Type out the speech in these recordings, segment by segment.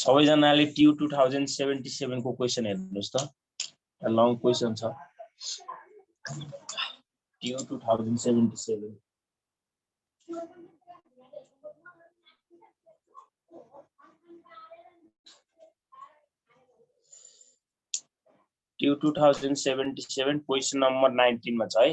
सबैजनाले ट्यू 2077 को क्वेशन हेर्नुस् त लङ क्वेशन छ ट्यू 2077 ट्यू 2077 क्वेशन नम्बर 19 मा छ है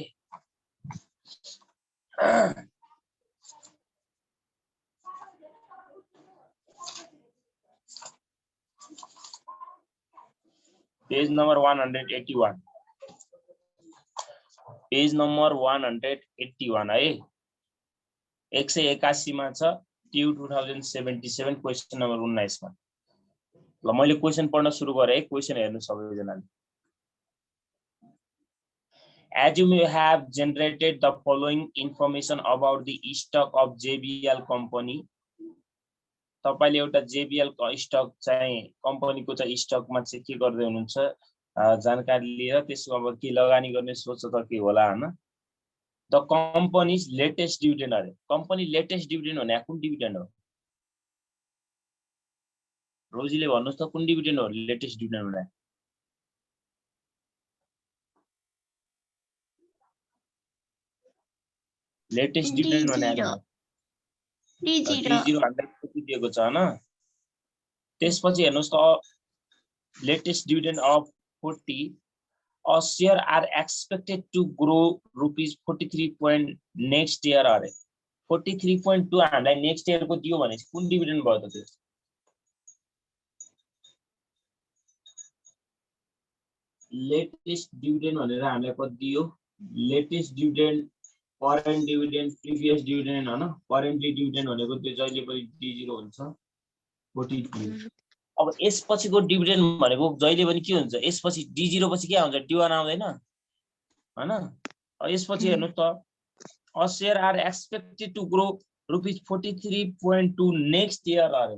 पेज नंबर 181 पेज नंबर 181 है 181 मा छ ट्यू 2077 क्वेशन नंबर 19 मा ल मैले क्वेशन पढ्न सुरु गरे है क्वेशन हेर्नु सबैजनाले As you may have generated the following information about the stock of JBL company तपाईले एउटा JBL स्टक चाहिँ कम्पनीको चाहिँ स्टकमा चाहिँ के गर्दै हुनुहुन्छ जानकारी लिएर त्यसको अब के लगानी गर्ने सोच त के होला हैन द कम्पनीज लेटेस्ट डिभिडेन्ड अरे कम्पनी लेटेस्ट डिभिडेन्ड भने कुन डिभिडेन्ड हो रोजीले भन्नुस् त कुन डिभिडेन्ड हो लेटेस्ट डिभिडेन्ड भने लेटेस्ट डिभिडेन्ड भने D0 कति दिएको छ हैन त्यसपछि हेर्नुस् त latest dividend of 40 a share are expected to grow rupees 43 point next year अरे 43.2 हामीलाई नेक्स्ट इयर को दियो भने कुन डिभिडेन्ड भयो त त्यो लेटेस्ट डिभिडेन्ड भनेर हामीलाई कति दियो latest dividend current dividend previous dividend हैन करेन्टली डिभिडेन्ड भनेको त्यो जहिले पनि D0 हुन्छ 43 अब यसपछिको डिभिडेन्ड भनेको जहिले पनि के हुन्छ यसपछि D0 पछि के आउँछ D1 आउँदैन हैन यसपछि हेर्नुस् त a share are expected to grow rupees 43.2 next year अरे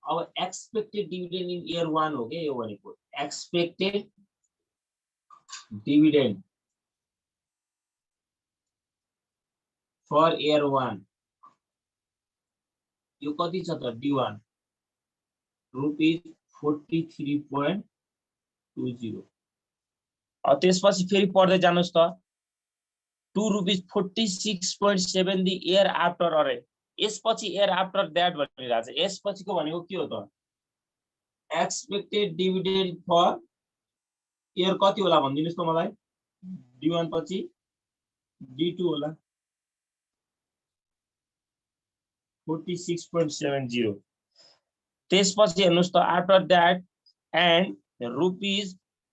अब एक्सपेक्टेड डिभिडेन्ड इन इयर 1 हो के यो भनेको एक्सपेक्टेड डिभिडेन्ड फर इयर 1 यो कति छ त D1 रुपीस 43.20 त्यसपछि फेरि पढ्दै जानुस् त 2 रुपीस 46.7 दी इयर आफ्टर अरे यसपछि इयर आफ्टर दैट भनिरा छ यसपछिको भनेको के हो त एक्सपेक्टेड डिभिडेन्ड फर इयर कति होला भन्दिनुस् त मलाई D1 पछि D2 होला 46.70 त्यसपछि हेर्नुस् त after that and rupees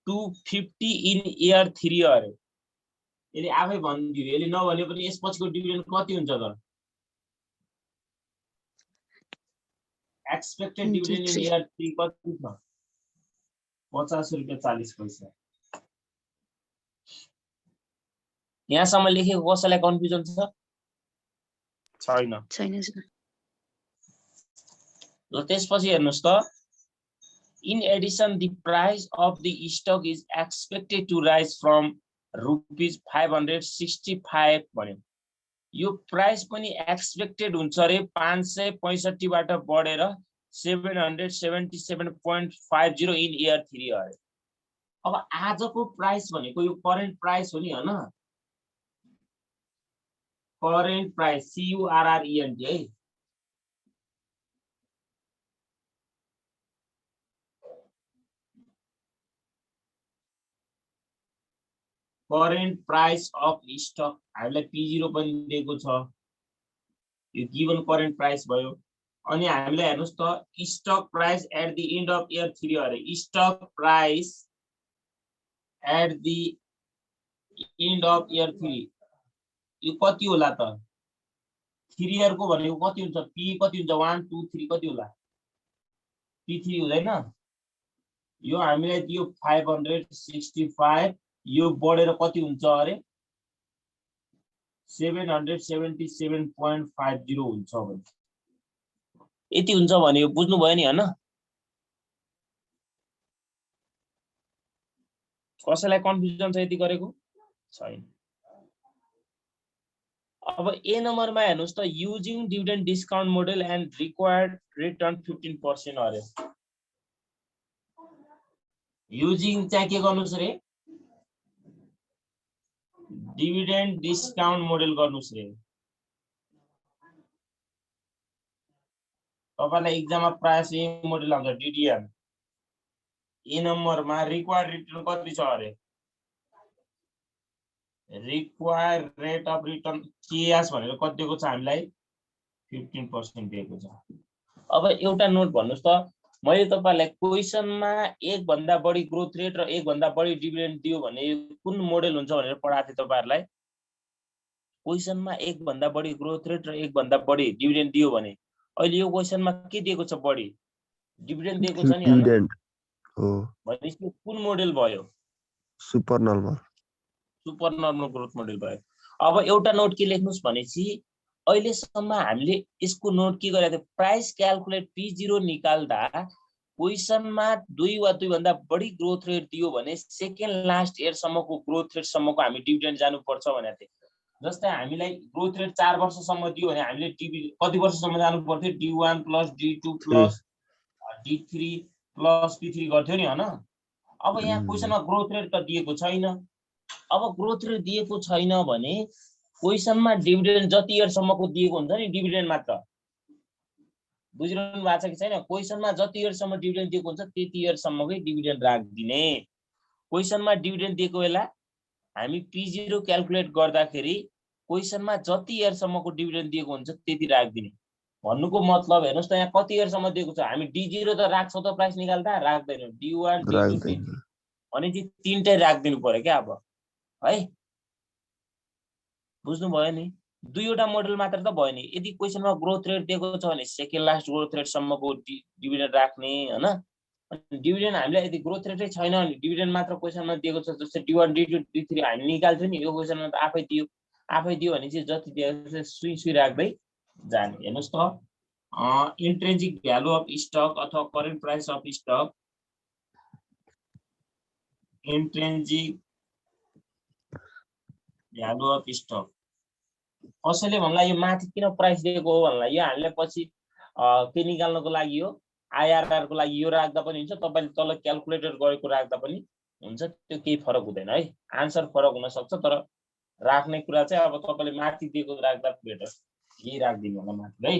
250 in year 3 अरे यसले आफै भनिदियो यसले नभने पनि यसपछिको डिभिडेन्ड कति हुन्छ त एक्सपेक्टेड डिभिडेन्ड इन इयर 3 कति छ 50 रुपैयाँ 40 पैसा यहाँसम्म लेखेको कसैलाई कन्फ्युजन छ छैन ल त्यसपछि हेर्नुस् त in addition the price of the stock is expected to rise from rupees 565 भन्यो यो प्राइस पनि एक्सपेक्टेड हुन्छ रे 565 बाट बढेर 777.50 इन इयर 3 अरे अब आजको प्राइस भनेको यो करेन्ट प्राइस हो नि हैन करेन्ट प्राइस CURRENT है करेन्ट प्राइस अफ स्टक हामीलाई P0 पनि दिएको छ यो गिवन करेन्ट प्राइस भयो अनि हामीलाई हेर्नुस् त stock price at the end of year 3 अरे stock price at the end of year 3 यो कति होला त 3 इयर को भनेको कति हुन्छ P कति हुन्छ 1 2 3 कति होला P3 हुँदैन यो हामीलाई दियो 565 यो बढेर कति हुन्छ अरे 777.50 हुन्छ भने यति हुन्छ भने यो बुझ्नु भयो नि हैन कसैलाई कन्फ्युजन छ यति गरेको छैन अब ए नम्बरमा हेर्नुस् त using dividend discount model and required return 15% अरे युजिङ चाहिँ के गर्नुस् रे डिभिडेन्ड डिस्काउन्ट मोडल गर्नुस् रे तपाईलाई एक्जाममा प्राय यही मोडल आउँछ डिडिएम ए नम्बरमा रिक्वायर्ड रिटर्न कति छ अरे required rate of return KS भनेर कति दिएको छ हामीलाई 15% दिएको छ अब एउटा नोट भन्नुस् त मैले तपाईलाई क्वेशनमा एक भन्दा बढी ग्रोथ रेट र एक भन्दा बढी डिभिडेन्ड दियो भने कुन मोडल हुन्छ भनेर पढाएको थिए तपाईहरुलाई क्वेशनमा एक भन्दा बढी ग्रोथ रेट र एक भन्दा बढी डिभिडेन्ड दियो भने अहिले यो क्वेशनमा के दिएको छ बढी डिभिडेन्ड दिएको छ नि हैन डिभिडेन्ड हो भनेपछि कुन मोडल भयो सुपर नर्मल ग्रोथ मोडल भयो अब एउटा नोट के लेख्नुस् भनेपछि अहिलेसम्म हामीले यसको नोट के गरेका थियौ प्राइस क्याल्कुलेट P0 निकाल्दा क्वेशनमा 2 वा 2 भन्दा बढी ग्रोथ रेट दियो भने सेकेन्ड लास्ट इयर सम्मको ग्रोथ रेट सम्मको हामी डिभिडेन्ड जानु पर्छ भनेको थिए जस्तै हामीलाई ग्रोथ रेट 4 वर्षसम्म दियो भने हामीले कति वर्षसम्म जानु पर्थ्यो D1 + D2 + D3 + P3 गर्थ्यो नि हैन अब यहाँ क्वेशनमा ग्रोथ रेट त दिएको छैन अब ग्रोथ रेट दिएको छैन भने क्वेशनमा डिभिडेन्ड जति इयरसम्मको दिएको हुन्छ नि डिभिडेन्ड मात्र बुझिरहनु भएको छ कि छैन क्वेशनमा जति इयरसम्म डिभिडेन्ड दिएको हुन्छ त्यति इयरसम्मकै डिभिडेन्ड राख्दिने क्वेशनमा डिभिडेन्ड दिएको बेला हामी P0 क्याल्कुलेट गर्दाखेरि क्वेशनमा जति इयरसम्मको डिभिडेन्ड दिएको हुन्छ त्यति राख्दिने भन्नुको मतलब हेर्नुस् त यहाँ कति इयरसम्म दिएको छ हामी D0 त राख्छौं त प्राइस निकाल्दा राख्दैनौं D1 D2 D3 अनि चाहिँ तीनटै राख्दिनु पर्यो के अब है बुझ्नु भयो नि दुईवटा मोडल मात्र त भयो नि यदि क्वेशनमा ग्रोथ रेट दिएको छ भने सेकेन्ड लास्ट ग्रोथ रेट सम्मको डिभिडेन्ड राख्ने हैन डिभिडेन्ड हामीलाई यदि ग्रोथ रेटै छैन भने डिभिडेन्ड मात्र क्वेशनमा दिएको छ जस्तै D1 D2 D3 हामी निकाल्छौं नि यो क्वेशनमा त आफै दियो भने चाहिँ जति दिएको छ सुई राख्दै जाने हेर्नुस् त इन्ट्रिन्सिक भ्यालु अफ स्टक अथवा current price of stock intrinsic value of stock कसैले भन्ला यो माथि किन प्राइस दिएको हो भन्ला यो हामीले पछि के निकाल्नको लागि हो आईआरआर को लागि यो राख्दा पनि हुन्छ तपाईले तल क्याल्कुलेटर गरेको राख्दा पनि हुन्छ त्यो केही फरक हुँदैन है आन्सर फरक हुन सक्छ तर राख्ने कुरा चाहिँ अब तपाईले माथि दिएको राख्दा बेटर यही राख्दिनु होला माथि है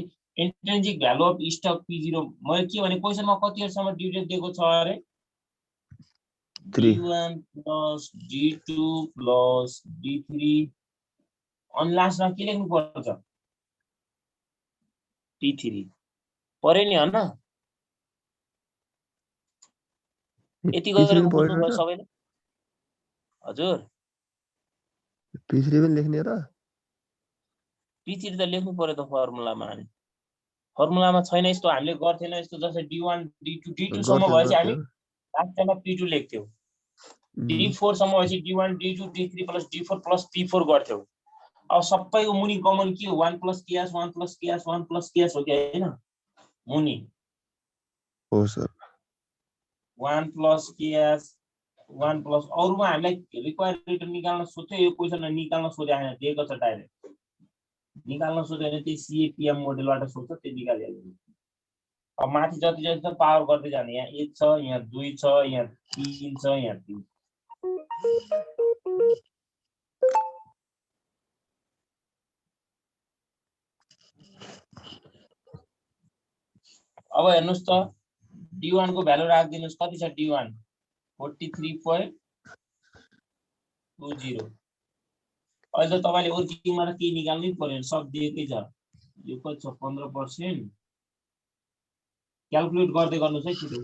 intrinsic value of stock P0 मैले के भने क्वेशनमा कति इयरसम्म डिभिडेन्ड दिएको छ अरे D1 + D2 + D3 अनि लास्टमा के लेख्नु पर्छ P3 पर्यो नि हैन यति गरेर बुझ्नु भयो सबैले हजुर P3 पनि लेख्ने र P3 त लेख्नु पर्यो त फर्मुलामा छैन यस्तो हामीले गर्थेन यस्तो जस्तै D1 D2 D2 सम्म भएपछि हामी लास्टमा P2 लेख्थ्यौ D4 सम्म भएपछि D1 D2 D3 + D4 + P4 गर्थ्यौ अब सबैको मुनि कमन के हो 1 + KS 1 + KS 1 + KS हो कि हैन मुनि हो सर 1 + KS 1 + अरुमा हामीलाई रिक्वायर्ड रिटर्न निकाल्न सोध्यो यो क्वेशनमा निकाल्न सोधे हैन दिएको छ डाइरेक्ट निकाल्न सोध्यो भने त्यही CAPM मोडलबाट सोध्छ त्यो निकालिहाल्नु अब माथि जति जति छ पावर गर्दै जाने यहाँ 1 छ यहाँ 2 छ यहाँ 3 छ यहाँ 3 अब हेर्नुस् त D1 को भ्यालु राखिदिनुस् कति छ D1 43.20 अहिले त तपाईले ओर्किङमा के निकाल्नै पर्यो सब दिएकै छ यो कति छ 15% क्याल्कुलेट गर्दै गर्नुस् है छिटो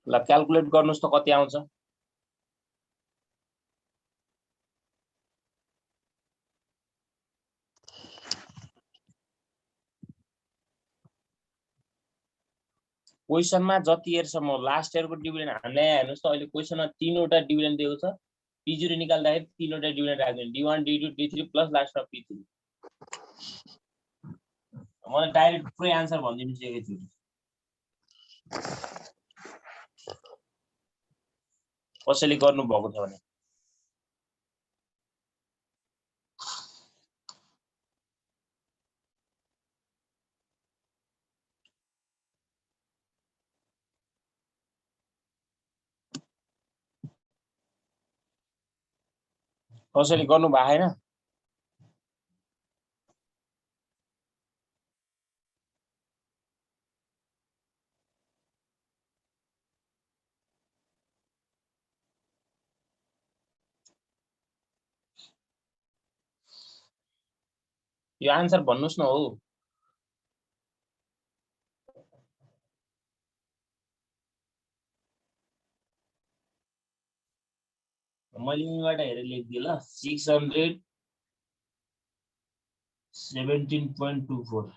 ल क्याल्कुलेट गर्नुस् त कति आउँछ क्वेसनमा जति हेर्सम्म लास्ट इयरको डिभिडेन्ड हामीले हेर्नुस् त अहिले क्वेसनमा 3 वटा डिभिडेन्ड दिएको छ P0 निकाल्दाखेरि 3 वटा डिभिडेन्ड राख्दिनु D1 D2 D3 प्लस लास्टमा P3 मलाई डाइरेक्ट पुरै आन्सर भनिदिनुस् एकैचोटी कसैले गर्नु भएको छ भने कसैले गर्नु भएको हैन यो आन्सर भन्नुस् न हो मैले यहीँबाट हेरेर लेख्दिएँ ल 617.24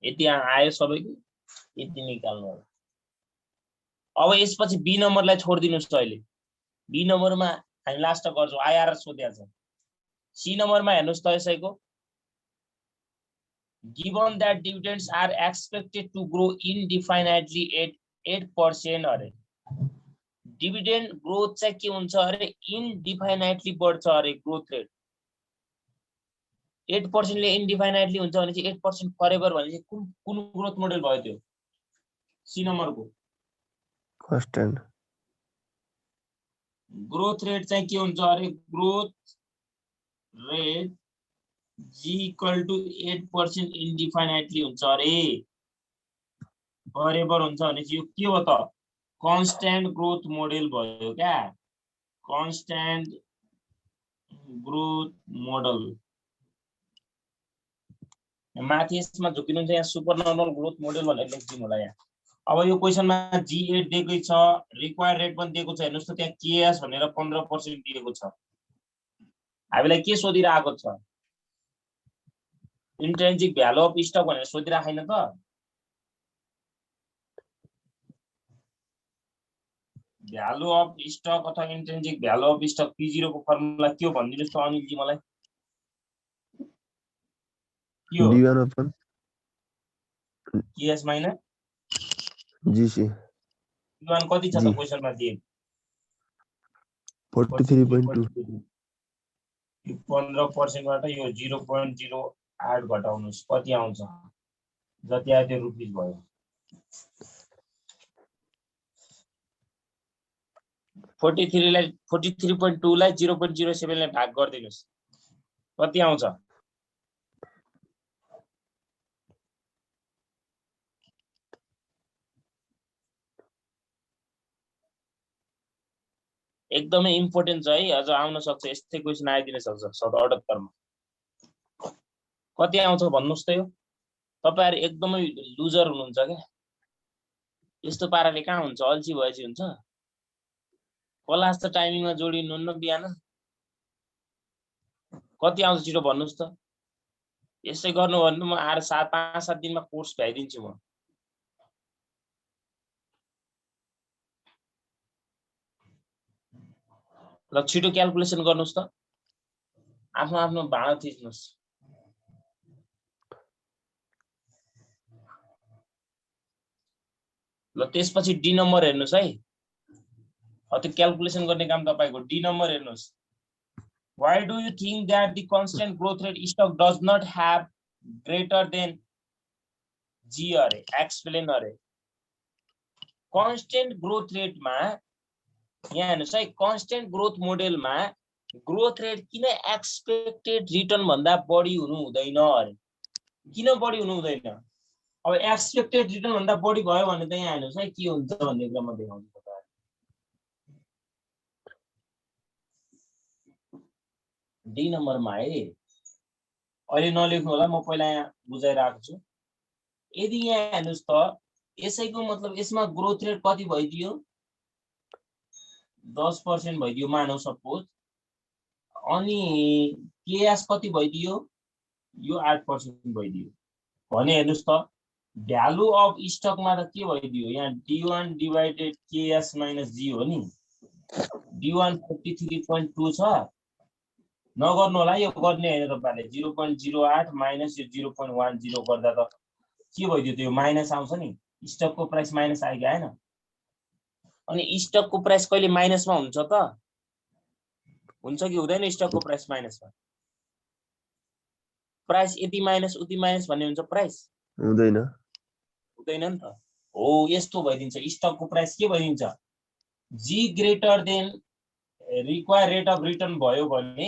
यति आयो सबैको यति निकाल्नु होला अब यसपछि बी नम्बरलाई छोड्दिनुस् त अहिले बी नम्बरमा हामी लास्ट गर्छौं आइआर सोधेको छ सी नम्बरमा हेर्नुस् त यसैको given that dividends are expected to grow indefinitely at 8% अरे डिभिडेन्ड ग्रोथ चाहिँ के हुन्छ अरे इनडिफाइनाइटली बढ्छ अरे ग्रोथ रेट 8% ले इनडिफाइनाइटली हुन्छ भने चाहिँ 8% फरेभर भने चाहिँ कुन ग्रोथ मोडल भयो त्यो सी नम्बरको कन्स्टेन्ट ग्रोथ रेट चाहिँ के हुन्छ अरे growth rate G equal to 8% indefinitely हुन्छ अरे फरेभर हुन्छ भने चाहिँ यो के हो त कन्स्ट्यान्ट ग्रोथ मोडल भयो क्या कन्स्ट्यान्ट ग्रोथ मोडल माथि यसमा झुकिनुहुन्छ यहाँ सुपर नर्मल ग्रोथ मोडल भनेर लेख्दिनु होला यहाँ अब यो क्वेशनमा G8 दिएकै छ रिक्वायर्ड रेट पनि दिएको छ हेर्नुस् त त्यहाँ KS भनेर 15% दिएको छ हामीलाई के सोधिरहेको छ इन्ट्रिन्सिक भ्यालु अफ स्टक भनेर सोधिराखेन त भ्यालु अफ स्टक अथवा intrinsic value of stock P0 को फर्मुला के हो भनिदिनुस् त अनिल जी मलाई के हो D1 upon KS minus GC D1 कति छ त क्वेशनमा दिए 43.2 यो 15% बाट यो 0.08 घटाउनुस् कति आउँछ जति आयो त्यो रुपीस भयो 43 लाई 43.2 लाई 0.07 लाई भाग गर्दिनुस् कति आउँछ एकदमै इम्पोर्टेन्ट छ है अझ आउन सक्छ यस्तै क्वेशन आइदिन सक्छ 78 मा कति आउँछ भन्नुस् त यो तपाईहरु एकदमै लुजर हुनुहुन्छ के यस्तो पाराले कहाँ हुन्छ अल्छी भएपछि हुन्छ क्लास त टाइमिङमा जोडिनु न बिहान कति आउँछ छिटो भन्नुस् त यसै गर्नु भन्नु म आएर 5-7 दिनमा कोर्स भ्याइदिन्छु म ल छिटो क्याल्कुलेसन गर्नुस् त आफ्नो आफ्नो भाँडा थिच्नुस् ल त्यसपछि डी नम्बर हेर्नुस् है त्यो क्याल्कुलेसन गर्ने काम तपाईको डी नम्बर हेर्नुस् why do you think that the constant growth rate stock does not have greater than G अरे एक्सप्लेन अरे constant growth rate मा यहाँ हेर्नुस् है constant growth मोडल मा ग्रोथ रेट किन एक्सपेक्टेड रिटर्न भन्दा बढी हुनु हुँदैन अरे किन बढी हुनु हुँदैन अब एक्सपेक्टेड रिटर्न भन्दा बढी भयो भने त यहाँ हेर्नुस् है के हुन्छ भन्ने कुरा म देखाउँछु तपाईहरुलाई डी नम्बरमा है अहिले नलेख्नु होला म पहिला यहाँ बुझाइराख्छु छु यदि यहाँ हेर्नुस् त यसैको मतलब यसमा ग्रोथ रेट कति भइदियो 10% भइदियो मानौ सपोज अनि केएस कति भइदियो यो 8% भइदियो भने हेर्नुस् त भ्यालु अफ स्टकमा त के भइदियो यहाँ D1 divided KS minus G हो नि D1 43.2 छ नगर्नु होला यो गर्ने हैन तपाईले 0.08 माइनस यो 0.10 गर्दा त के भइदियो त्यो माइनस आउँछ नि स्टकको प्राइस माइनस आइयो हैन अनि स्टकको प्राइस कहिले माइनसमा हुन्छ त हुन्छ कि हुँदैन स्टकको प्राइस माइनसमा प्राइस यति माइनस उति माइनस भन्ने हुन्छ प्राइस हुँदैन हुँदैन नि त हो यस्तो भइदिन्छ स्टकको प्राइस के भइदिन्छ G greater than require rate of return भयो भने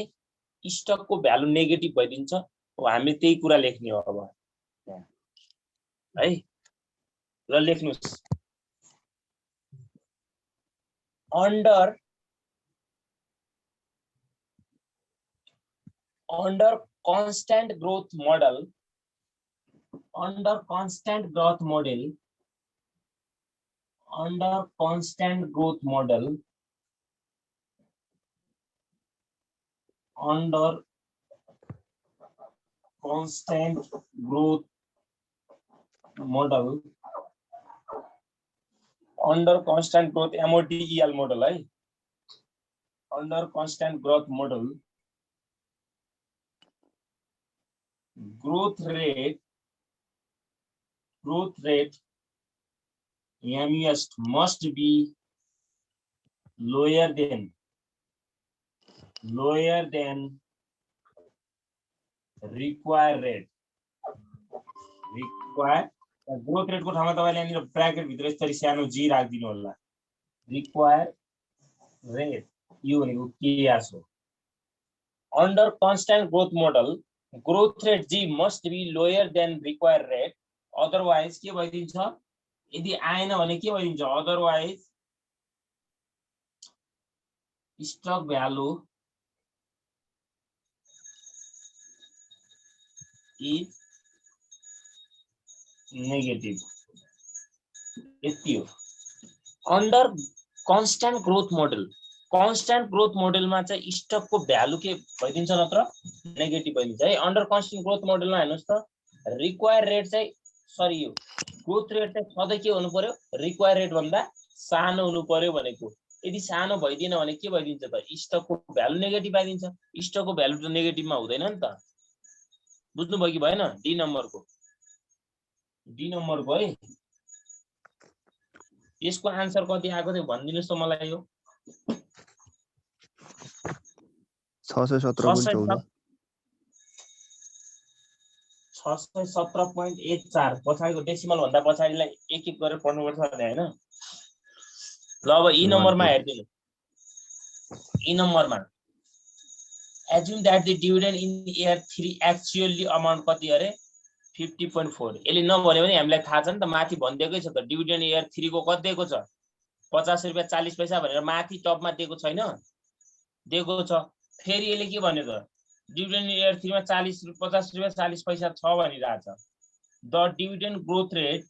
स्टकको भ्यालु नेगेटिभ भइदिन्छ हो हामी त्यही कुरा लेख्ने हो अब है ल लेख्नुस् under constant growth model under constant growth model under constant growth MODEL model है under constant growth model growth rate MUS must be lower than required rate growth rate को ठाउँमा तपाईले यहाँनिर ब्र्याकेट भित्र यसरी सानो जी राखिदिनु होला required rate यो भनेको KS हो under constant growth model growth rate G must be lower than required rate otherwise के भइदिन्छ यदि आएन भने के भइदिन्छ otherwise stock value is negative यति हो under constant growth model मा चाहिँ स्टक को भ्यालु के भइदिन्छ नत्र नेगेटिभ भइदिन्छ है अन्डर कन्स्ट्यान्ट ग्रोथ मोडलमा हेर्नुस् त रिक्वायर रेट चाहिँ सरी यो ग्रोथ रेट चाहिँ सधैँ के हुनु पर्यो रिक्वायर रेट भन्दा सानो हुनु पर्यो भनेको यदि सानो भइदिएन भने के भइदिन्छ त स्टक को भ्यालु नेगेटिभ आइदिन्छ स्टक को भ्यालु त नेगेटिभमा हुँदैन नि त बुझ्नु भयो कि भएन डी नम्बरको है यसको आन्सर कति आएको थियो भनिदिनुस् त मलाई यो 617.14 617.14 पछाडिको डेसिमल भन्दा पछाडिलाई एक गरेर पढ्नुपर्छ भने हैन ल अब ई नम्बरमा हेर्दिनु ई नम्बरमा assume that the dividend in year 3 actually amount कति अरे 50.4 यसले नभने पनि हामीलाई थाहा छ नि त माथि भन्दिएकै छ त डिभिडेन्ड इयर 3 को कति दिएको छ 50 रुपैयाँ 40 पैसा भनेर माथि टपमा दिएको छैन दिएको छ फेरि यसले के भन्यो त डिभिडेन्ड इयर 3 मा 50 रुपैयाँ 40 पैसा छ भनिरहेछ the dividend growth rate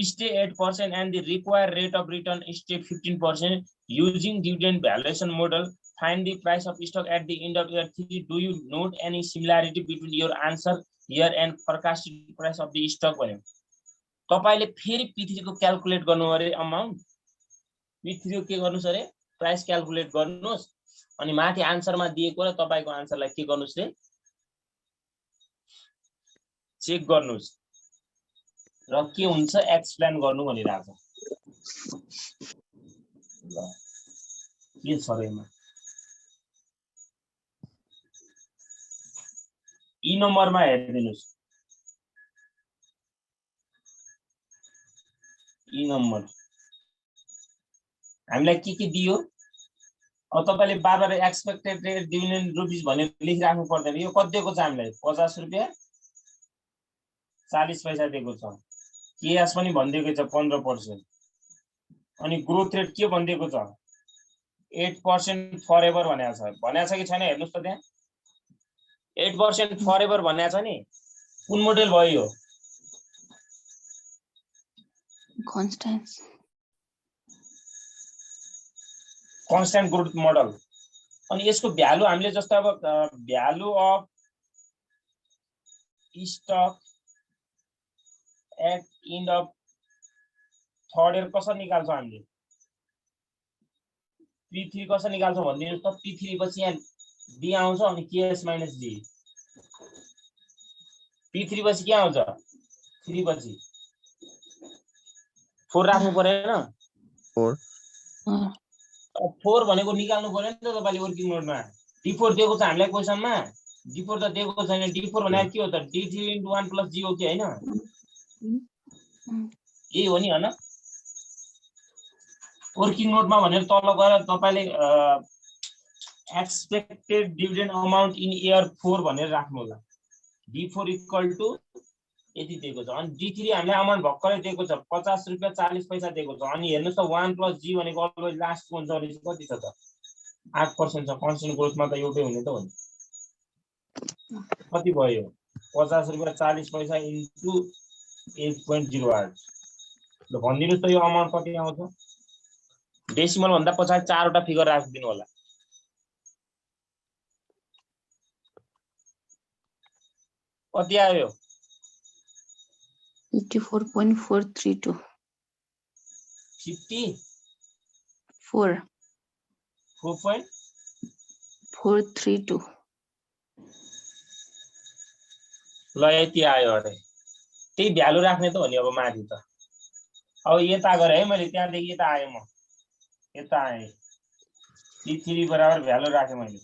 stay 8% and the required rate of return stay 15% using dividend valuation model find the price of stock at the end of year 3 do you note any similarity between your answer here and forecasted price of the stock भन्यो तपाईले फेरि P3 को calculate गर्नु अरे amount P3 को के गर्नुस् अरे प्राइस क्याल्कुलेट गर्नुस् अनि माथि आन्सरमा दिएको र तपाईको आन्सरलाई के गर्नुस् रे चेक गर्नुस् र के हुन्छ एक्सप्लेन गर्नु भनिरहेको ल के छ रेमा ई नम्बरमा हेर्दिनुस् ई नम्बर हामीलाई के दियो अब तपाईले बार एक्सपेक्टेड रेट डिभिडेन्ड रुपीस भनेर लेखिराख्नु पर्दैन यो कति दिएको छ हामीलाई 50 रुपैयाँ 40 पैसा दिएको छ केएस पनि भन्दिएको छ 15% अनि ग्रोथ रेट के भन्दिएको छ 8% फरएभर भनेको छ कि छैन हेर्नुस् त त्यहाँ 8% फरएभर भनेको छ नि कुन मोडेल भयो यो कन्स्ट्यान्ट ग्रोथ मोडल अनि यसको भ्यालु हामीले जस्तो अब value of stock at end of third year कसरी निकाल्छौं हामीले P3 कसरी निकाल्छौं भन्दिनुस् त P3 पछि यहाँ D आउँछ अनि KS minus D P3 पछि के आउँछ 3 पछि 4 राख्नु पर्दैन 4 भनेको निकाल्नु पर्यो नि त तपाईले वर्किङ नोटमा D4 दिएको छ हामीलाई क्वेशनमा D4 त दिएको छैन D4 भनेको के हो त D3 * 1 + G हो कि हैन यही हो नि हैन वर्किङ नोटमा भनेर तल गएर तपाईले expected dividend amount in year 4 भनेर राख्नु होला D4 = यति दिएको छ अनि D3 हामीलाई अमाउन्ट भक्करै दिएको छ 50 रुपैयाँ 40 पैसा दिएको छ अनि हेर्नुस् त 1 + G भनेको अलवेज लास्ट हुन्छ भने कति छ त 8% छ कन्स्टेन्ट ग्रोथमा त एउटै हुने त हो नि कति भयो 50 रुपैयाँ 40 पैसा इन्टु 8.08 ल भन्दिनुस् त यो अमाउन्ट कति आउँछ डेसिमल भन्दा पछाडी 4 वटा फिगर राखिदिनु होला कति आयो 54.432 50 4 4.432 432 ल यति आयो अरे त्यही भ्यालु राख्ने त हो नि अब माथि त अब यता गरे है मैले त्यहाँदेखि यता आए म यता आए T3 बराबर भ्यालु राखे मैले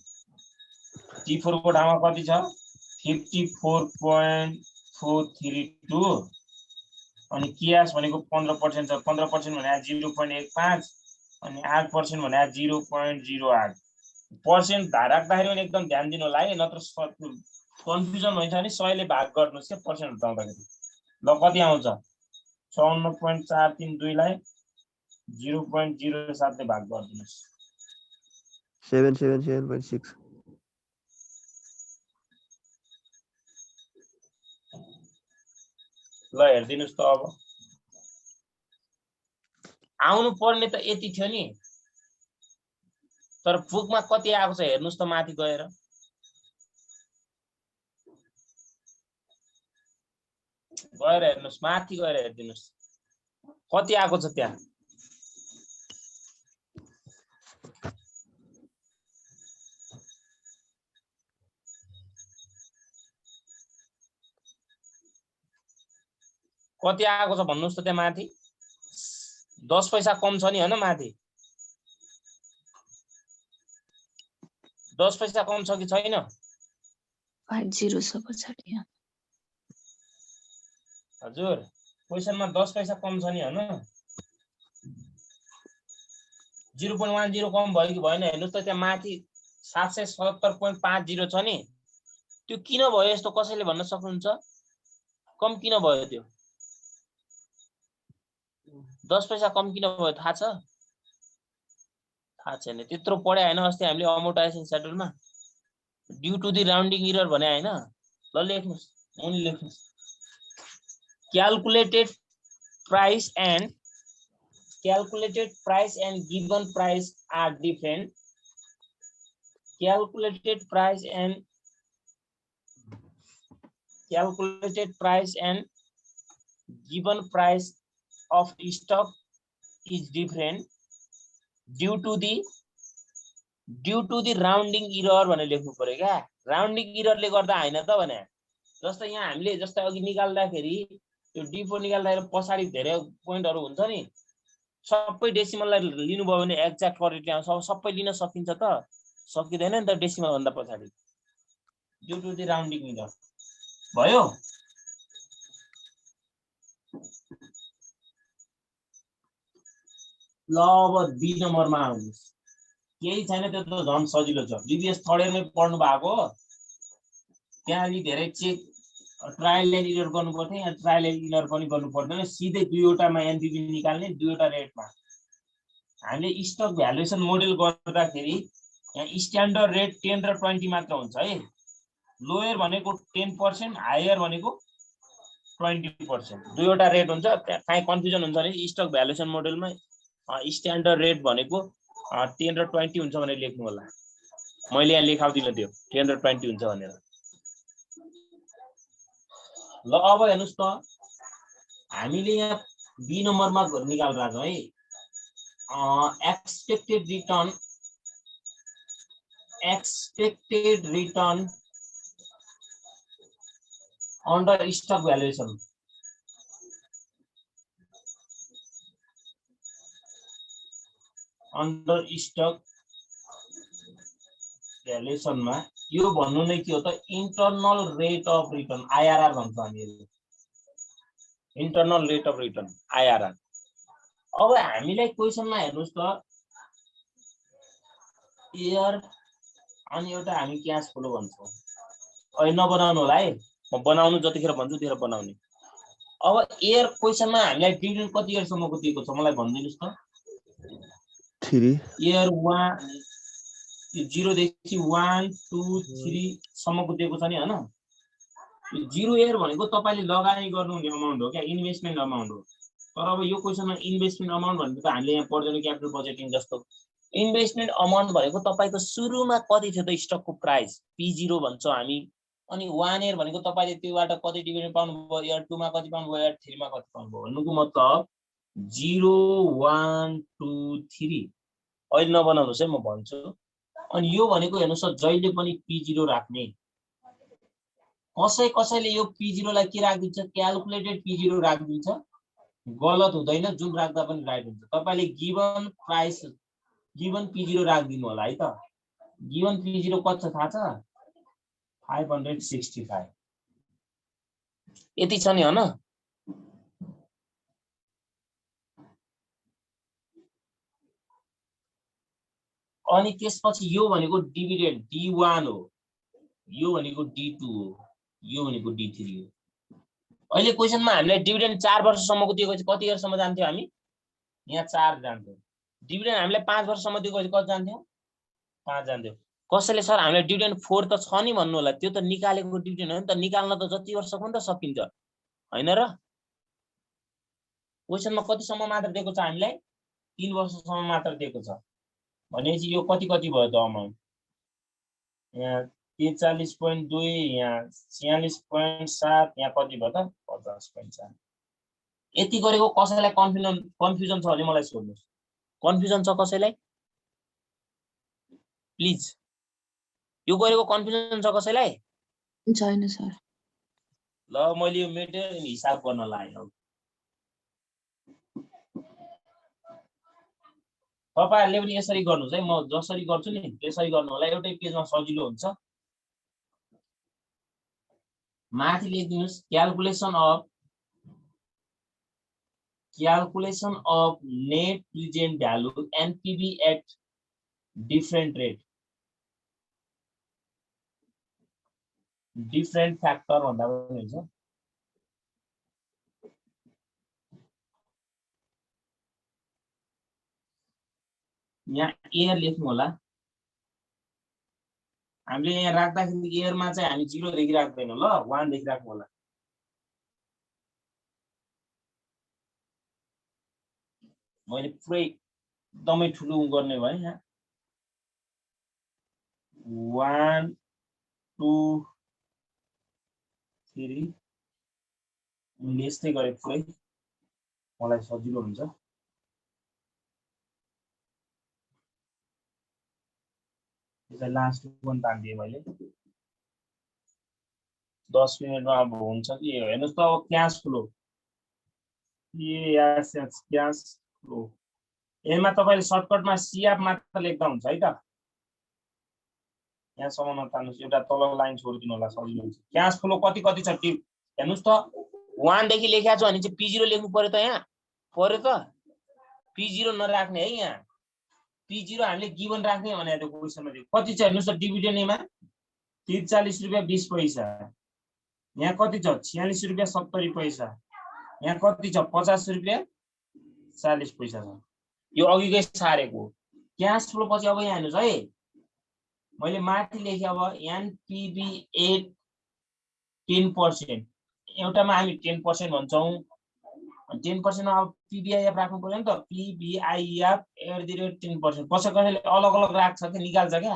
T4 को ठाउँमा कति छ 54.432 अनि कियास भनेको 15% छ 15% भने 0.15 अनि 8% भने 0.08 पर्सेन्ट राख्दाखेरि पनि एकदम ध्यान दिनु होला है नत्र कन्फ्युजन हुन्छ नि 100 ले भाग गर्नुस् के पर्सेन्ट उठाउँदाखेरि ल कति आउँछ 54.432 लाई 0.07 ले भाग गर्दिनुस् 777.6 ल हेर्दिनुस् त अब आउनु पर्ने त यति थियो नि तर बुकमा कति आएको छ हेर्नुस् त माथि गएर हेर्नुस् माथि गएर हेर्दिनुस् कति आएको छ त्यहाँ कति आएको छ भन्नुस् त त्यहाँ माथि 10 पैसा कम छ नि हैन माथि 10 पैसा कम छ कि छैन 50 छ पछाडी हजुर क्वेशनमा 10 पैसा कम छ नि हैन 0.10 कम भयो कि भएन हेर्नुस् त त्यहाँ माथि 777.50 छ नि त्यो किन भयो यस्तो कसैले भन्न सक्नुहुन्छ कम किन भयो त्यो 10 पैसा कम किन भयो थाहा छैन त्यत्रो पढे हैन अस्ति हामीले अमोर्टाइजेसन सेटलमा due to the rounding error भने हैन ल लेख्नुस् मुनि लेख्नुस् calculated price and given price are different calculated price and given price of stock is different due to the rounding error भने लेख्नु पर्यो क्या राउन्डिङ एरर ले गर्दा हैन त भने जस्तै यहाँ हामीले जस्तै अघि निकाल्दाखेरि त्यो D4 निकाल्दाखेरि पछाडी धेरै पोइन्टहरु हुन्छ नि सबै डेसिमललाई लिनु भयो भने एक्ज्याक्ट करेक्टली आउँछ सबै लिन सकिन्छ त सकिदैन नि त डेसिमल भन्दा पछाडी due to the rounding error भयो ल अब बी नम्बरमा आउनुस् केही छैन त्यो त झन् सजिलो छ प्रिभियस थर्ड इयरमै पढ्नु भएको त्यहाँ अलि धेरै चेक ट्रायल एन्ड एरर गर्नु पर्थ्यो यहाँ ट्रायल एन्ड एरर पनि गर्नु पर्दैन सिधै दुईवटामा एनपीभी निकाल्ने दुईवटा रेटमा हामीले स्टक भ्यालुएसन मोडेल गर्दाखेरि यहाँ स्ट्यान्डर्ड रेट 10 र 20 मात्र हुन्छ है लोयर भनेको 10% हायर भनेको 20% दुईवटा रेट हुन्छ कहीँ कन्फ्युजन हुन्छ भने स्टक भ्यालुएसन मोडेलमा स्ट्यान्डर्ड रेट भनेको 10 र 20 हुन्छ भनेर लेख्नु होला मैले यहाँ लेखाउँदिन त्यो 10 र 20 हुन्छ भनेर ल अब हेर्नुस् त हामीले यहाँ बी नम्बरमा निकाल राख्छौं है expected return under stock valuation under stock भ्यालुएसनमा यो भन्नु नै के हो त internal rate of return IRR भन्छ हामीले internal rate of return IRR अब हामीलाई क्वेशनमा हेर्नुस् त एयर अनि एउटा हामी क्याश फ्लो भन्छौं अहिले नबनाउनु होला है म बनाउनु जतिखेर भन्छु त्यतिखेर बनाउने अब एयर क्वेशनमा हामीलाई डिभिडेन्ड कति इयरसम्मको दिएको छ मलाई भनिदिनुस् त 3 एयर 1 0 देखि 1 2 3 सम्मको दिएको छ नि हैन यो 0 इयर भनेको तपाईले लगानी गर्नुहुने अमाउन्ट हो क्या इन्भेस्टमेन्ट अमाउन्ट हो तर अब यो क्वेशनमा इन्भेस्टमेन्ट अमाउन्ट भनेको त हामीले यहाँ पढ्दैन क्यापिटल बजेटिङ जस्तो इन्भेस्टमेन्ट अमाउन्ट भनेको तपाईको सुरुमा कति थियो त स्टकको प्राइस P0 भन्छौं हामी अनि 1 इयर भनेको तपाईले त्योबाट कति डिभिडेन्ड पाउनु भयो इयर 2 मा कति पाउनु भयो इयर 3 मा कति पाउनु भयो भन्नुको मतलब 0 1 2 3 अहिले नबनाउनुस् है म भन्छु अनि यो भनेको हेर्नुस् जहिले पनि P0 राख्ने कसैले यो P0 लाई के राखिदिन्छ क्याल्कुलेटेड P0 राखिदिन्छ गलत हुँदैन जुन राख्दा पनि राइट हुन्छ तपाईले गिवन प्राइस गिवन P0 राखिदिनु होला है त गिवन P0 कति छ थाहा छ 565 यति छ नि हैन अनि त्यसपछि यो भनेको डिभिडेन्ड D1 हो यो भनेको D2 हो यो भनेको D3 हो अहिले क्वेशनमा हामीले डिभिडेन्ड 4 वर्षसम्मको दिएको छ कति इयरसम्म जान्थ्यौ हामी यहाँ 4 जान्थ्यौ डिभिडेन्ड हामीले 5 वर्षसम्म दिएको छ कति जान्थ्यौ 5 जान्थ्यौ कसैले सर हामीले डिभिडेन्ड 4 त छ नि भन्नु होला त्यो त निकालेको डिभिडेन्ड हो नि त निकाल्न त जति वर्षको पनि त सकिन्छ हैन र क्वेशनमा कति सम्म मात्र दिएको छ हामीलाई 3 वर्षसम्म मात्र दिएको छ भनेपछि यो कति भयो त अमाउन्ट यहाँ 43.2 यहाँ 46.7 यहाँ कति भयो त 50.4 यति गरेको कसैलाई कन्फ्युजन छ भने मलाई सोध्नुस् कन्फ्युजन छ कसैलाई प्लिज यो गरेको कन्फ्युजन छ कसैलाई छैन सर ल मैले यो मेटेरियल हिसाब गर्न लाग्यो तपाईहरुले पनि यसरी गर्नुस् है म जसरी गर्छु नि त्यसरी गर्नु होला एउटै पेजमा सजिलो हुन्छ माथि लेखिदिनुस् calculation of net present value NPV at different rate different factor भन्दा पनि हुन्छ यहाँ एयर लेख्नु होला हामीले यहाँ राख्दाखेरि एयरमा चाहिँ हामी 0 देखि राख्दैनौं ल 1 देखि राख्नु होला मैले पुरै एकदमै ठुलो गर्ने भए यहाँ 1 2 3 यस्तै गरे पुरै मलाई सजिलो हुन्छ यसलाई लास्ट वन तान्दिए मैले 10 मिनेटमा अब हुन्छ कि हेर्नुस् त अब क्याश फ्लो क्याश फ्लो यसमा तपाईले सर्टकटमा सीएफ मात्र लेख्दा हुन्छ है त यहाँसम्म नतान्नुस् एउटा तल लाइन छोडिदिनु होला सजिलो हुन्छ क्याश फ्लो कति छ हेर्नुस् त 1 देखि लेखेको छ भने चाहिँ P0 लेख्नु पर्यो त यहाँ पर्यो त P0 नराख्ने है यहाँ P0 हामीले गिवन राख्ने भने त्यो क्वेशनमा दियो कति छ हेर्नुस् त डिभिडेन्ड एमा 43 रुपैयाँ 20 पैसा यहाँ कति छ 46 रुपैयाँ 70 पैसा यहाँ कति छ 50 रुपैयाँ 40 पैसा छ यो अघिकै सारेको क्याश फ्लो पछि अब यहाँ हेर्नुस् है मैले माथि लेखे अब NPV एट 10% एउटामा हामी 10% भन्छौं 10% अब PVIF राख्नु पर्यो नि त PVIF एट द रेट 10% कसैले अलग राख्छ के निकाल्छ क्या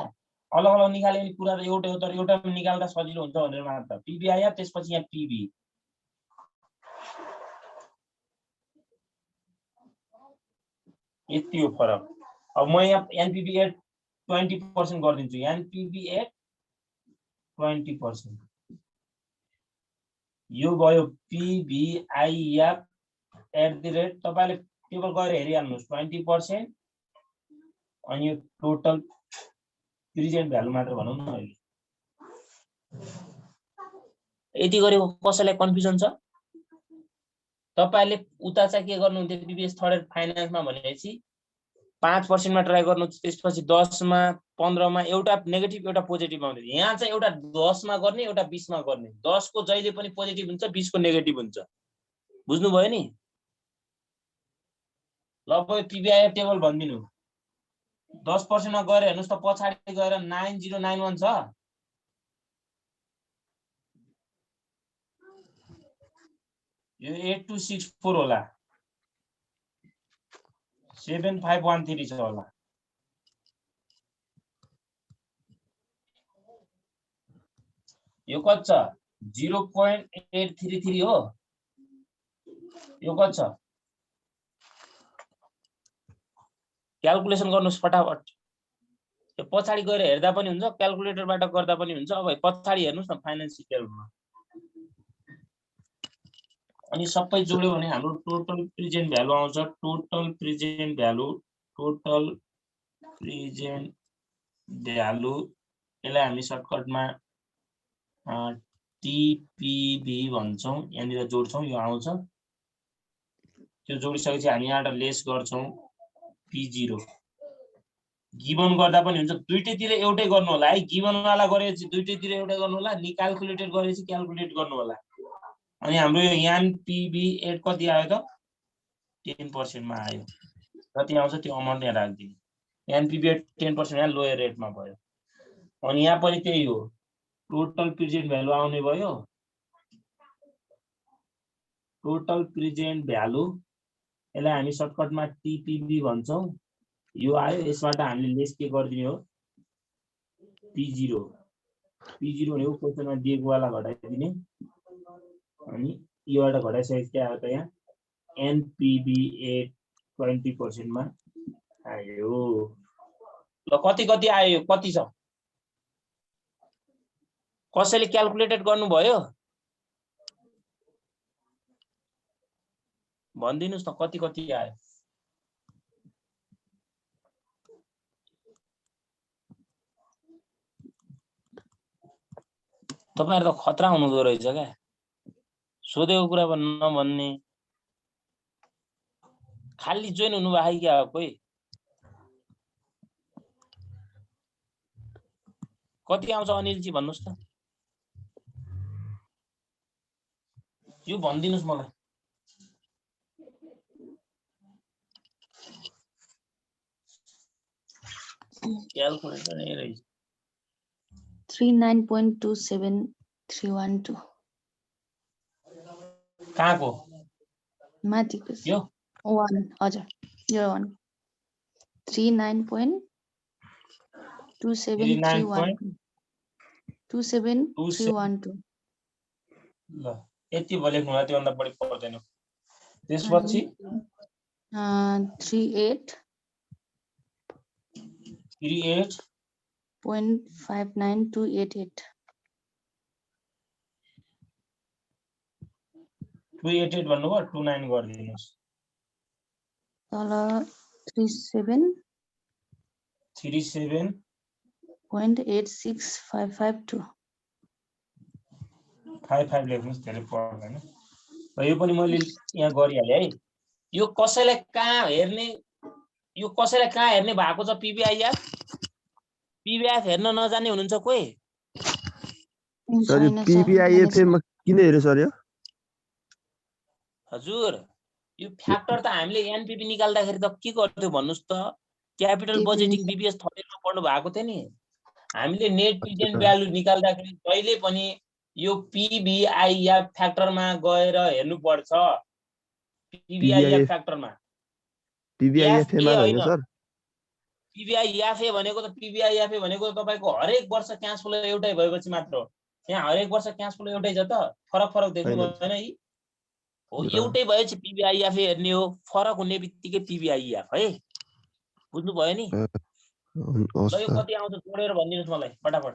अलग निकाल्यो भने कुरा त एउटै हो तर एउटामा निकाल्दा सजिलो हुन्छ भनेर मात्र PVIF त्यसपछि यहाँ PV यति हो फरक। अब म यहाँ एनपीबी एट 20% गरिदिन्छु। NPV at 20%। यो भयो पीभीआईएफ एट द रेट तपाईले टेबल गएर हेरिहाल्नुहोस् 20% अनि यो टोटल प्रेजेन्ट भ्यालु मात्र भनौँ न अहिले। यति गरेको कसैलाई कन्फ्युजन छ? तपाईले उता चाहिँ के गर्नुहुन्थ्यो बीबीएस थर्ड फाइनान्समा भनेपछि 5% मा ट्राई गर्नु, त्यसपछि 10 मा 15 मा एउटा नेगेटिभ एउटा पोजिटिभ आउँछ। यहाँ चाहिँ एउटा 10 मा गर्ने एउटा 20 मा गर्ने। 10 को जहिले पनि पोजिटिभ हुन्छ, 20 को नेगेटिभ हुन्छ। बुझ्नु भयो नि? ल अब पीबीआई टेबल भन्दिनु। 10% मा गएर हेर्नुस् त पछाडी गएर 9091 छ। यो 8264 होला। 7513 छ होला। यो कति छ? 0.833 हो। यो कति छ? क्याल्कुलेसन गर्नुस् फटाफट। यो पछाडी गएर हेर्दा पनि हुन्छ, क्याल्कुलेटरबाट गर्दा पनि हुन्छ। अब पछाडी हेर्नुस् न फाइनान्सियलमा। अनि सबै जोड्यो भने हाम्रो टोटल प्रेजेन्ट भ्यालु आउँछ। टोटल प्रेजेन्ट भ्यालु यसलाई हामी सर्टकटमा टीपीभी भन्छौं। यहाँनिर जोड्छौं, यो आउँछ। त्यो जोडिसकेपछि हामी यहाँबाट लेस गर्छौं P0। गिभन गर्दा पनि हुन्छ, दुईटैतिर एउटै गर्नु होला है। गिभन वाला गरेपछि दुईटैतिर एउटै गर्नु होला, नि क्याल्कुलेटेड गरेपछि क्याल्कुलेट गर्नु होला। अनि हाम्रो यो एनपीबी एट कति आयो त? 10% मा आयो। कति आउँछ त्यो अमाउन्ट यहाँ राख्दिनु। एनपीबी एट 10% यहाँ लोयर रेटमा भयो। अनि यहाँ पनि त्यही हो, टोटल प्रेजेन्ट भ्यालु आउने भयो। टोटल प्रेजेन्ट भ्यालु यसलाई हामी सर्टकटमा टीपीबी भन्छौं। यो आयो, यसबाट हामीले लेस के गरिदिने हो? P0 भनेको क्वेशनमा दिएको वाला घटाइदिने। अनि योबाट घटाइसकेपछि के आयो त यहाँ? एनपीबी एट 20% मा आयो। ल कति आयो? कति छ? कसैले क्याल्कुलेटेड गर्नुभयो? भनिदिनुस् न कति आयो? तपाईहरु त खतरा हुनुहुँदो रहेछ क्या। सोधेको कुरा नभन्ने, खाली जोइन हुनु भएको क्या कोही? कति आउँछ अनिलजी भन्नुस् त? यो भनिदिनुस् मलाई। क्याल्कुलेटर नै रहेछ। 39.27312 कहाँको? माथिको यो 1 हजुर, यो 1 39.27312 ल यति भयो लेख्नु होला, त्योभन्दा बढी पर्दैन। त्यसपछि 38.59288 288 भन्नुभयो, 29 गरिदिनुस्। तल 37.86552 55 लेख्नुस्, धेरै पर्दैन। यो पनि मैले यहाँ गरिहाले है। यो कसैलाई कहाँ हेर्ने भएको छ? पीबीआईएफ हेर्न नजाने हुनुहुन्छ कोही? सर पीबीआईएफ मा किन हेर्यो सर यो? हजुर यो फ्याक्टर त हामीले एनपीबी निकाल्दाखेरि त के गर्थ्यो भन्नुस् त? क्यापिटल बजेटिङ बीबीएस थर्डमा पढ्नु भएको थियो नि। हामीले नेट प्रेजेन्ट भ्यालु निकाल्दाखेरि कहिले पनि यो पीबीआईएफ फ्याक्टरमा गएर हेर्नु पर्छ। पीबीआईएफ फ्याक्टरमा पीबीआईएफ मा हैन सर। पीबीआईएफ भनेको त तपाईको हरेक वर्ष क्याश फ्लो एउटै भएपछि मात्र यहाँ हरेक वर्ष क्याश फ्लो एउटै छ त? फरक देख्नु भएन है। हो एउटै भएपछि पीबीआईएफ हेर्ने हो, फरक हुने बित्तिकै पीबीआईएफ है। बुझ्नु भयो नि? हस् ल यो सर कति आउँछ जोडेर भनिदिनुस् मलाई फटाफट।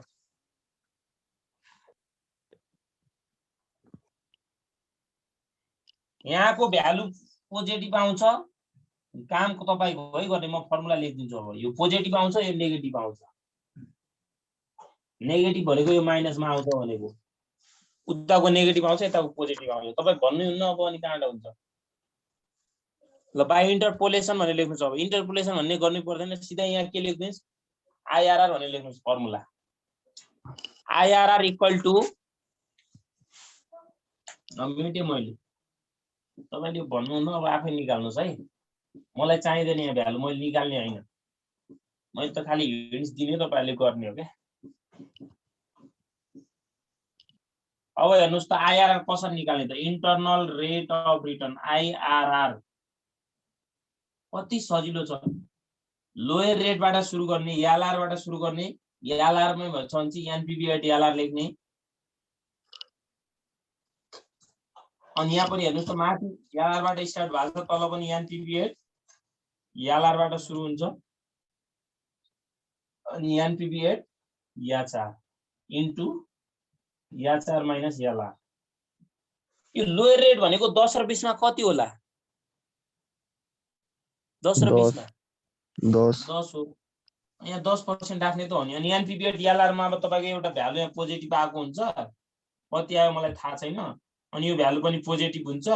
यहाँको भ्यालु पोजिटिभ आउँछ, कामको तपाईको है गर्ने, म फर्मुला लेखिदिन्छु। अब यो पोजिटिभ आउँछ, यो नेगेटिभ आउँछ। नेगेटिभ भनेको यो माइनसमा आउँछ भनेको, उताको नेगेटिभ आउँछ यताको पोजिटिभ आउँछ। तपाईँ भन्नुहुन्न अब अनि कहाँबाट हुन्छ? ल बाई इन्टरपोलेसन भनेर लेख्नुहोस्। अब इन्टरपोलेसन भन्ने गर्नै पर्दैन, सिधै यहाँ के लेख्दिनुहोस्, आइआरआर भनेर लेख्नुहोस् फर्मुला। आइआरआर इक्वल टु, मेटे मैले तपाईले भन्नुहुन्न, अब आफै निकाल्नुहोस् है। मलाई चाहिँदैन यहाँ भ्यालु, मैले निकाल्ने होइन, मैले त खालि हिन्ट्स दिने, तपाईहरुले गर्ने हो क्या। अब हेर्नुस् त आइआरआर कसरी निकाल्ने त? Internal rate of return IRR कति सजिलो छ। लोयर रेटबाट सुरु गर्ने, एलआर बाट सुरु गर्ने, एलआर मै भन्छ भने चाहिँ एनपीवी एट एलआर लेख्ने। अनि यहाँ पनि हेर्नुस् त माथि एलआर बाट स्टार्ट भएको छ, तल पनि एनपीवी एट एलआर बाट सुरु हुन्छ, अनि NPV at HR into HR minus LR. यो लोयर रेट भनेको 10 र 20 मा कति होला? 10 र 20 मा 10 हो। यहाँ 10% राख्ने त हो नि। अनि एनपीवी एट एलआर मा अब तपाईको एउटा भ्यालु यहाँ पोजिटिभ आएको हुन्छ, कति आयो मलाई थाहा छैन। अनि यो भ्यालु पनि पोजिटिभ हुन्छ,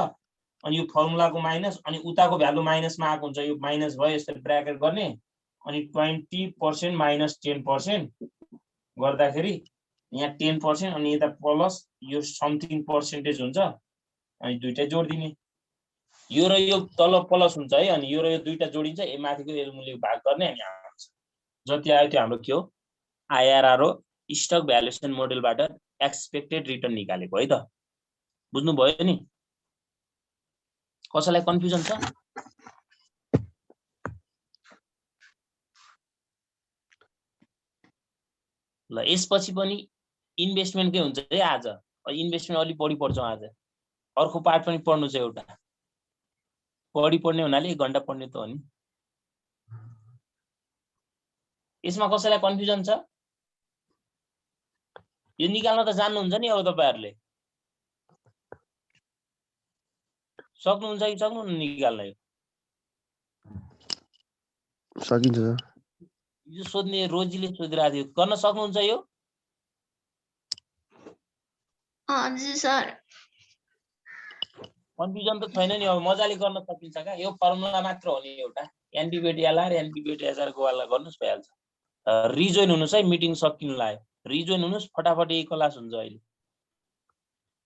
अनि यो फर्मुलाको माइनस, अनि उताको भ्यालु माइनसमा आएको हुन्छ, यो माइनस भयो, यसरी ब्र्याकेट गर्ने, अनि 20% माइनस 10% गर्दाखेरि यहाँ 10%, अनि यता प्लस यो समथिङ पर्सेन्टेज हुन्छ, अनि दुईटा जोडिदिने। यो र यो तल प्लस हुन्छ है, अनि यो र यो दुईटा जोडिन्छ, ए माथिको यो मूल्य भाग गर्ने, अनि आउँछ। जति आयो त्यो हाम्रो के हो? आइआरआर हो। स्टक भ्यालुएसन मोडेलबाट एक्सपेक्टेड रिटर्न निकालेको है त। बुझ्नु भयो नि? कसैलाई कन्फ्युजन छ? ल यसपछि पनि इन्भेस्टमेन्टकै हुन्छ है आज। इन्भेस्टमेन्ट अलि बढी पढ्छौँ आज। अर्को पार्ट पनि पढ्नु छ एउटा, बढी पढ्ने हुनाले 1 घण्टा पढ्ने त हो नि। यसमा कसैलाई कन्फ्युजन छ? यो निकाल्न त जान्नुहुन्छ नि अब तपाईहरुले? सक्नुहुन्छ कि सक्नुहुन्न निकाल्न? यो सकिन्छ सर। यो सोध्ने रोजीले सोधिरहेको थियो, गर्न सक्नुहुन्छ यो? हजुर सर। कन्फ्युजन त छैन नि, अब मजाले गर्न सकिन्छ क्या। यो फर्मुला मात्र हो नि एउटा, NPV at LR NPV at HR को वाला गर्नुस् भइहाल्छ। रिजोइन हुनुस् है, मिटिङ सकिनु लाग्यो। रिजोइन हुनुस्, फटाफट यही क्लास हुन्छ अहिले।